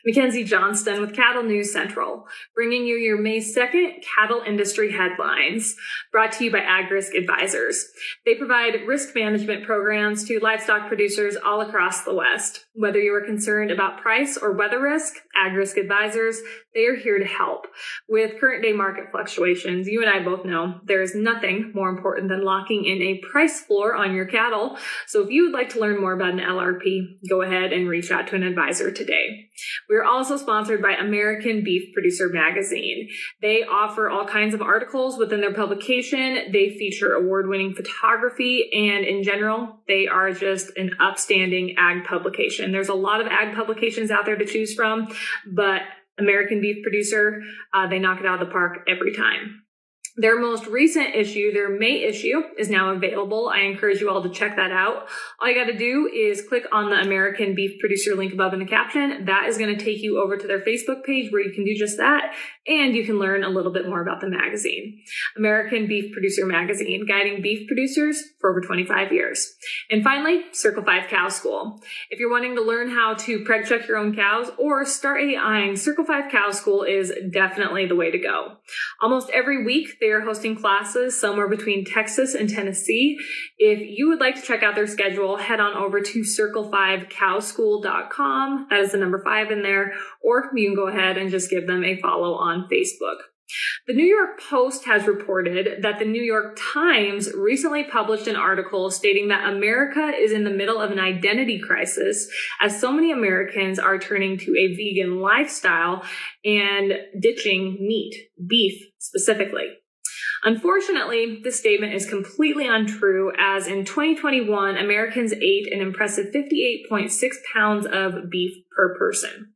Mackenzie Johnston with Cattle News Central, bringing you your May 2nd cattle industry headlines, brought to you by AgRisk Advisors. They provide risk management programs to livestock producers all across the West. Whether you are concerned about price or weather risk, AgRisk Advisors, they are here to help. With current day market fluctuations, you and I both know there is nothing more important than locking in a price floor on your cattle. So if you would like to learn more about an LRP, go ahead and reach out to an advisor today. We're also sponsored by American Beef Producer Magazine. They offer all kinds of articles within their publication. They feature award-winning photography, and in general, they are just an upstanding ag publication. There's a lot of ag publications out there to choose from, but American Beef Producer, they knock it out of the park every time. Their most recent issue, their May issue, is now available. I encourage you all to check that out. All you got to do is click on the American Beef Producer link above in the caption. That is going to take you over to their Facebook page where you can do just that, and you can learn a little bit more about the magazine. American Beef Producer Magazine, guiding beef producers for over 25 years. And finally, Circle 5 Cow School. If you're wanting to learn how to preg check your own cows or start AIing, Circle 5 Cow School is definitely the way to go. Almost every week, they are hosting classes somewhere between Texas and Tennessee. If you would like to check out their schedule, head on over to circle5cowschool.com. That is the number 5 in there, or you can go ahead and just give them a follow on Facebook. The New York Post has reported that the New York Times recently published an article stating that America is in the middle of an identity crisis as so many Americans are turning to a vegan lifestyle and ditching meat, beef specifically. Unfortunately, this statement is completely untrue, as in 2021, Americans ate an impressive 58.6 pounds of beef per person.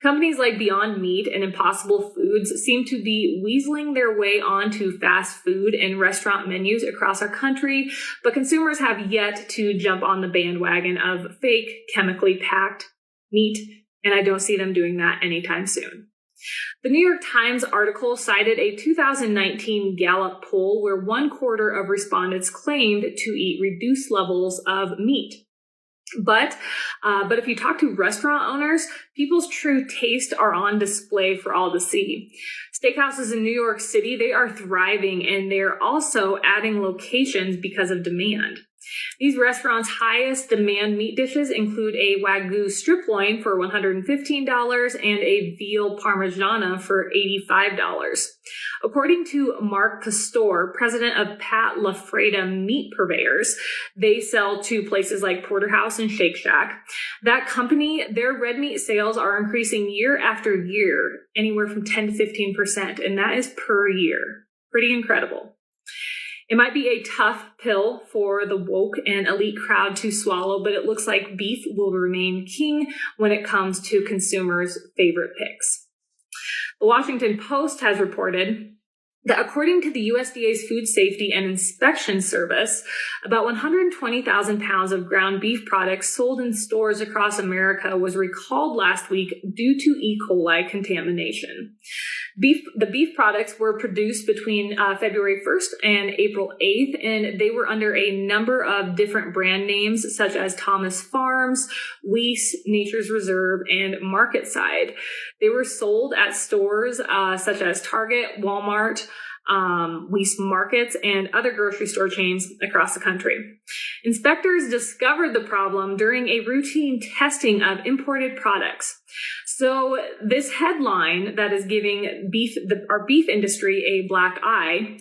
Companies like Beyond Meat and Impossible Foods seem to be weaseling their way onto fast food and restaurant menus across our country, but consumers have yet to jump on the bandwagon of fake, chemically packed meat, and I don't see them doing that anytime soon. The New York Times article cited a 2019 Gallup poll where 1/4 of respondents claimed to eat reduced levels of meat. But if you talk to restaurant owners, people's true taste are on display for all to see. Steakhouses in New York City, they are thriving, and they're also adding locations because of demand. These restaurants' highest demand meat dishes include a Wagyu strip loin for $115 and a veal parmigiana for $85. According to Mark Pastor, president of Pat LaFreda Meat Purveyors, they sell to places like Porterhouse and Shake Shack. That company, their red meat sales are increasing year after year, anywhere from 10 to 15%, and that is per year. Pretty incredible. It might be a tough pill for the woke and elite crowd to swallow, but it looks like beef will remain king when it comes to consumers' favorite picks. The Washington Post has reported that according to the USDA's Food Safety and Inspection Service, about 120,000 pounds of ground beef products sold in stores across America was recalled last week due to E. coli contamination. The beef products were produced between February 1st and April 8th, and they were under a number of different brand names such as Thomas Farms, Weiss, Nature's Reserve, and Marketside. They were sold at stores such as Target, Walmart, Weiss Markets, and other grocery store chains across the country. Inspectors discovered the problem during a routine testing of imported products. So this headline that is giving our beef industry a black eye,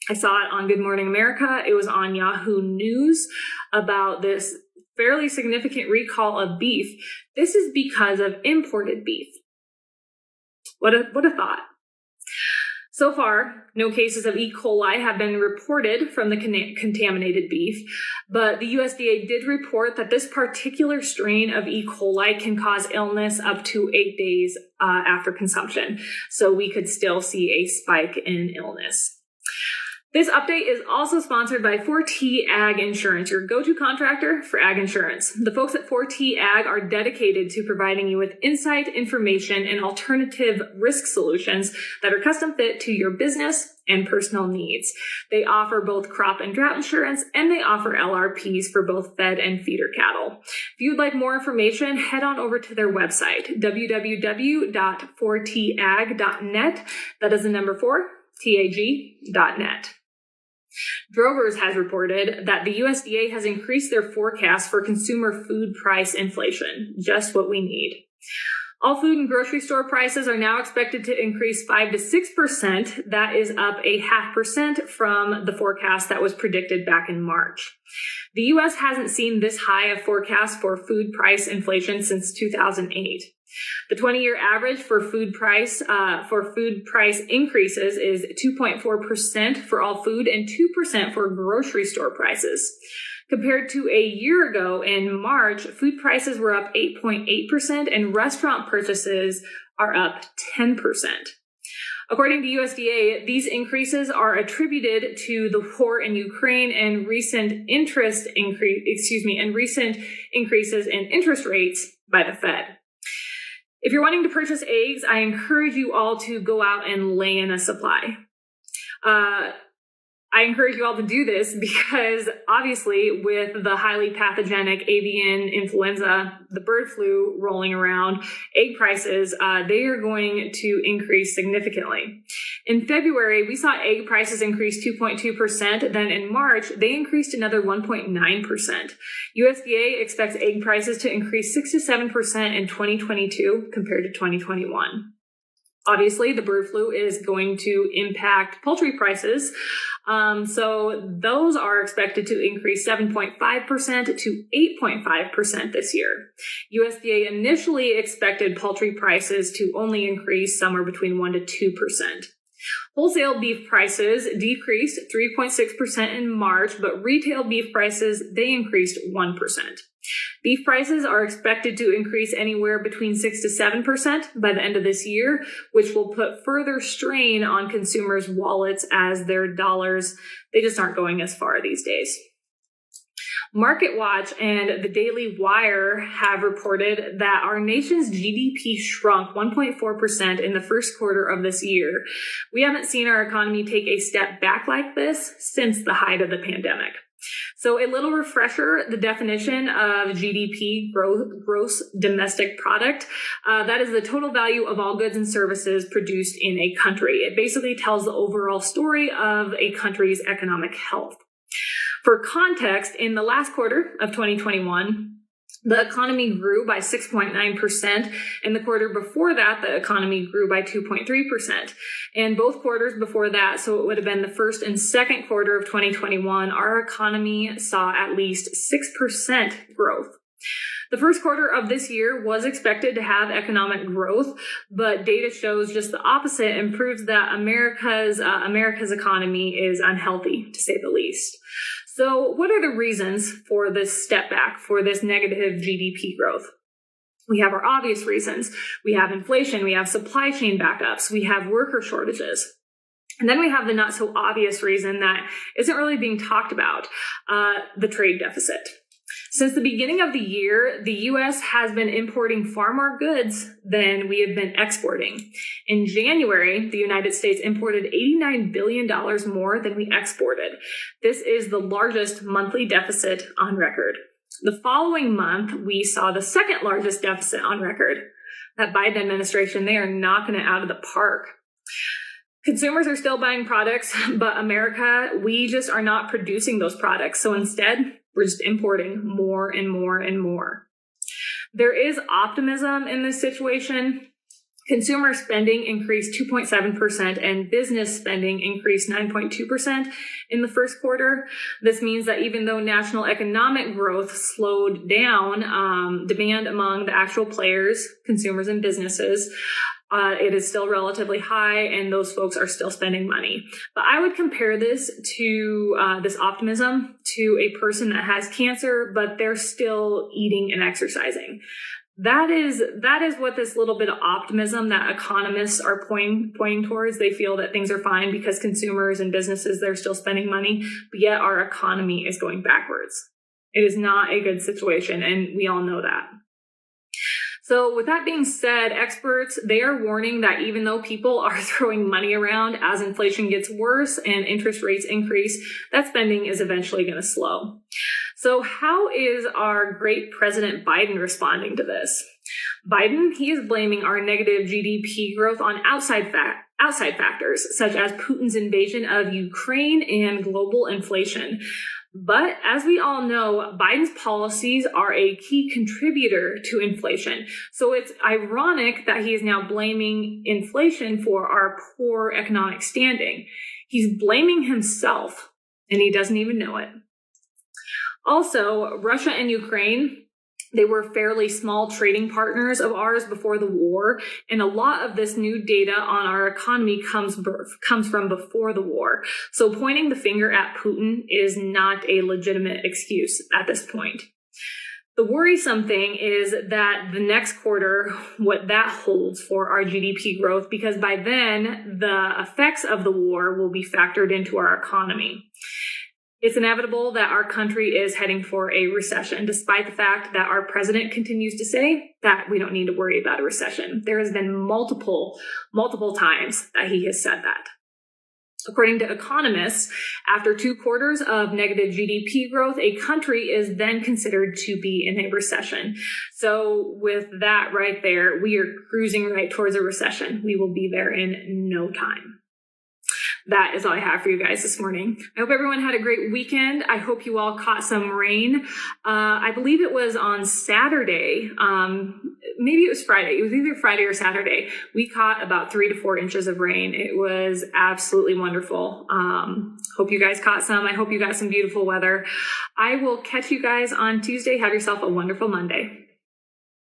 I saw it on Good Morning America. It was on Yahoo News about this fairly significant recall of beef. This is because of imported beef. What a thought. So far, no cases of E. coli have been reported from the contaminated beef, but the USDA did report that this particular strain of E. coli can cause illness up to 8 days after consumption. So we could still see a spike in illness. This update is also sponsored by 4T Ag Insurance, your go-to contractor for ag insurance. The folks at 4T Ag are dedicated to providing you with insight, information, and alternative risk solutions that are custom fit to your business and personal needs. They offer both crop and drought insurance, and they offer LRPs for both fed and feeder cattle. If you'd like more information, head on over to their website, www.4tag.net. That is the number 4, TAG.net. Drovers has reported that the USDA has increased their forecast for consumer food price inflation, just what we need. All food and grocery store prices are now expected to increase 5 to 6%. That is up 0.5% from the forecast that was predicted back in March. The U.S. hasn't seen this high of forecast for food price inflation since 2008. The 20-year average for food price increases is 2.4% for all food and 2% for grocery store prices. Compared to a year ago in March, food prices were up 8.8% and restaurant purchases are up 10%. According to USDA, these increases are attributed to the war in Ukraine and recent increases in interest rates by the Fed. If you're wanting to purchase eggs, I encourage you all to go out and lay in a supply. I encourage you all to do this because obviously with the highly pathogenic avian influenza, the bird flu rolling around, egg prices, they are going to increase significantly. In February, we saw egg prices increase 2.2%. Then in March, they increased another 1.9%. USDA expects egg prices to increase 6 to 7% in 2022 compared to 2021. Obviously, the bird flu is going to impact poultry prices. So those are expected to increase 7.5% to 8.5% this year. USDA initially expected poultry prices to only increase somewhere between 1 to 2%. Wholesale beef prices decreased 3.6% in March, but retail beef prices, they increased 1%. Beef prices are expected to increase anywhere between 6 to 7% by the end of this year, which will put further strain on consumers' wallets as their dollars, they just aren't going as far these days. MarketWatch and the Daily Wire have reported that our nation's GDP shrunk 1.4% in the first quarter of this year. We haven't seen our economy take a step back like this since the height of the pandemic. So a little refresher, the definition of GDP, gross domestic product, that is the total value of all goods and services produced in a country. It basically tells the overall story of a country's economic health. For context, in the last quarter of 2021, the economy grew by 6.9%, and the quarter before that, the economy grew by 2.3%. And both quarters before that, so it would have been the first and second quarter of 2021, our economy saw at least 6% growth. The first quarter of this year was expected to have economic growth, but data shows just the opposite and proves that America's economy is unhealthy, to say the least. So what are the reasons for this step back, for this negative GDP growth? We have our obvious reasons. We have inflation, we have supply chain backups, we have worker shortages. And then we have the not so obvious reason that isn't really being talked about, the trade deficit. Since the beginning of the year, the U.S. has been importing far more goods than we have been exporting. In January, the United States imported $89 billion more than we exported. This is the largest monthly deficit on record. The following month, we saw the second largest deficit on record. That Biden administration, they are knocking it out of the park. Consumers are still buying products, but America, we just are not producing those products. So instead, we're just importing more and more and more. There is optimism in this situation. Consumer spending increased 2.7% and business spending increased 9.2% in the first quarter. This means that even though national economic growth slowed down, demand among the actual players, consumers and businesses, it is still relatively high, and those folks are still spending money. But I would compare this to this optimism to a person that has cancer, but they're still eating and exercising. That is what this little bit of optimism that economists are pointing towards. They feel that things are fine because consumers and businesses, they're still spending money, but yet our economy is going backwards. It is not a good situation, and we all know that. So with that being said, experts, they are warning that even though people are throwing money around as inflation gets worse and interest rates increase, that spending is eventually going to slow. So how is our great President Biden responding to this? Biden, he is blaming our negative GDP growth on outside factors, such as Putin's invasion of Ukraine and global inflation. But as we all know, Biden's policies are a key contributor to inflation. So it's ironic that he is now blaming inflation for our poor economic standing. He's blaming himself, and he doesn't even know it. Also, Russia and Ukraine, they were fairly small trading partners of ours before the war, and a lot of this new data on our economy comes from before the war. So pointing the finger at Putin is not a legitimate excuse at this point. The worrisome thing is that the next quarter, what that holds for our GDP growth, because by then the effects of the war will be factored into our economy. It's inevitable that our country is heading for a recession, despite the fact that our president continues to say that we don't need to worry about a recession. There has been multiple times that he has said that. According to economists, after 2 quarters of negative GDP growth, a country is then considered to be in a recession. So with that right there, we are cruising right towards a recession. We will be there in no time. That is all I have for you guys this morning. I hope everyone had a great weekend. I hope you all caught some rain. I believe it was on Saturday. Maybe it was Friday. It was either Friday or Saturday. We caught about 3 to 4 inches of rain. It was absolutely wonderful. Hope you guys caught some. I hope you got some beautiful weather. I will catch you guys on Tuesday. Have yourself a wonderful Monday.